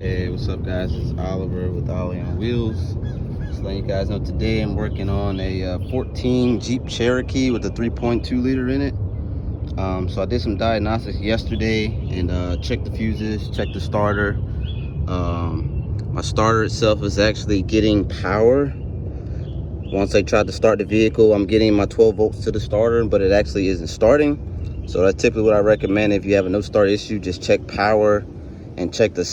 Hey, what's up guys? It's Oliver with Ollie on Wheels. Just letting you guys know today I'm working on a 14 Jeep Cherokee with a 3.2 liter in it. So I did some diagnostics yesterday and checked the fuses, checked the starter. My starter itself is actually getting power. Once I tried to start the vehicle, I'm getting my 12 volts to the starter, but it actually isn't starting. So that's typically what I recommend. If you have a no start issue, just check power and check the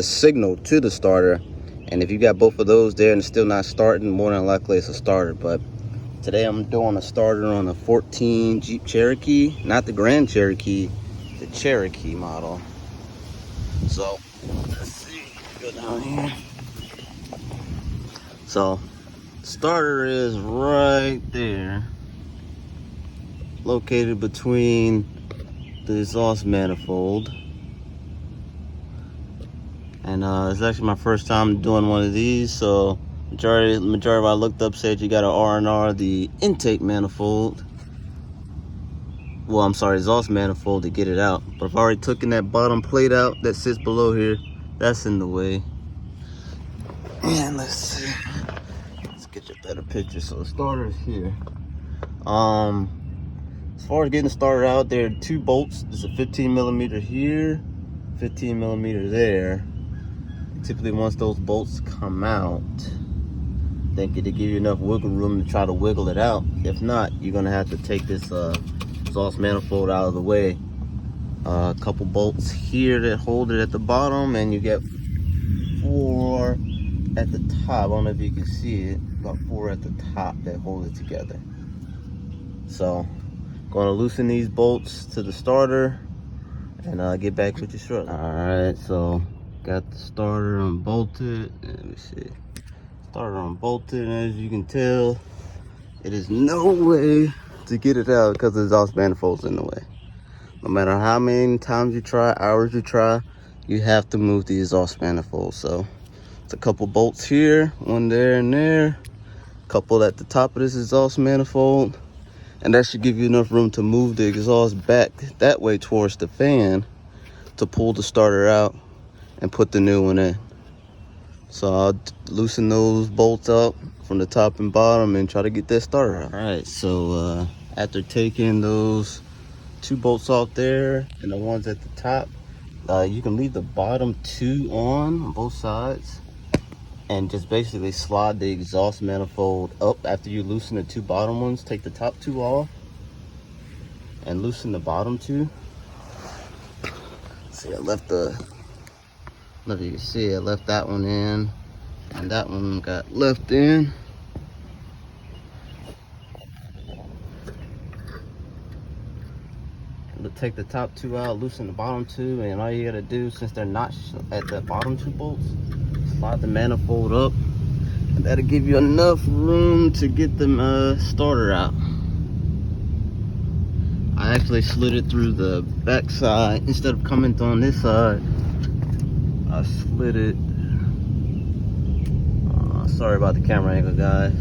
signal to the starter. And if you got both of those there and it's still not starting, more than likely it's a starter. But today I'm doing a starter on a 14 Jeep Cherokee, not the Grand Cherokee, the Cherokee model. So let's see, go down here. So starter is right there, located between the exhaust manifold. And it's actually my first time doing one of these, so majority of what I looked up said you got an R&R the intake manifold. Well, I'm sorry, exhaust manifold to get it out. But I've already taken that bottom plate out that sits below here. That's in the way. And let's see. Let's get you a better picture. So the starter is here. As far as getting started out, there are two bolts. There's a 15 millimeter here, 15 millimeter there. Typically, once those bolts come out, think it'll give you enough wiggle room to try to wiggle it out. If not, you're gonna have to take this exhaust manifold out of the way. A couple bolts here that hold it at the bottom, and you get 4 at the top. I don't know if you can see it, about 4 at the top that hold it together. So, gonna loosen these bolts to the starter and get back with you shortly. All right, so got the starter unbolted. Let me see. Starter unbolted, and as you can tell, it is no way to get it out because the exhaust manifold's in the way. No matter how many times you try, hours you try, you have to move the exhaust manifold. So it's a couple bolts here, one there and there, couple at the top of this exhaust manifold, and that should give you enough room to move the exhaust back that way towards the fan to pull the starter out and put the new one in. So I'll loosen those bolts up from the top and bottom and try to get that starter out. All right, so after taking those 2 bolts off there and the ones at the top, you can leave the bottom 2 on both sides and just basically slide the exhaust manifold up after you loosen the 2 bottom ones. Take the top 2 off and loosen the bottom 2. See, I left the, I don't know if you can see, I left that one in and that one got left in. But take the top 2 out, loosen the bottom 2, and all you gotta do, since they're not at the bottom 2 bolts, slide the manifold up, and that'll give you enough room to get the starter out. I actually slid it through the back side instead of coming on this side. I slid it. Sorry about the camera angle, guys.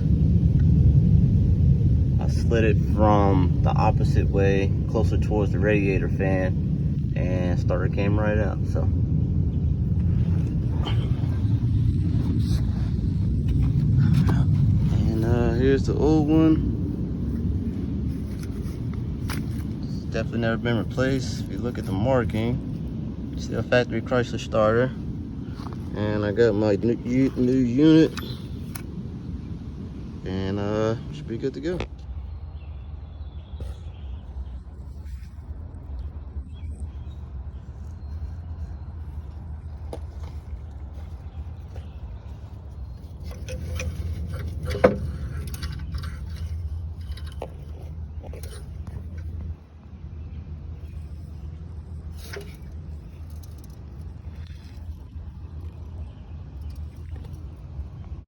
I slid it from the opposite way, closer towards the radiator fan, and starter came right out. So, and here's the old one. It's definitely never been replaced. If you look at the marking, see a factory Chrysler starter. And I got my new unit, and should be good to go.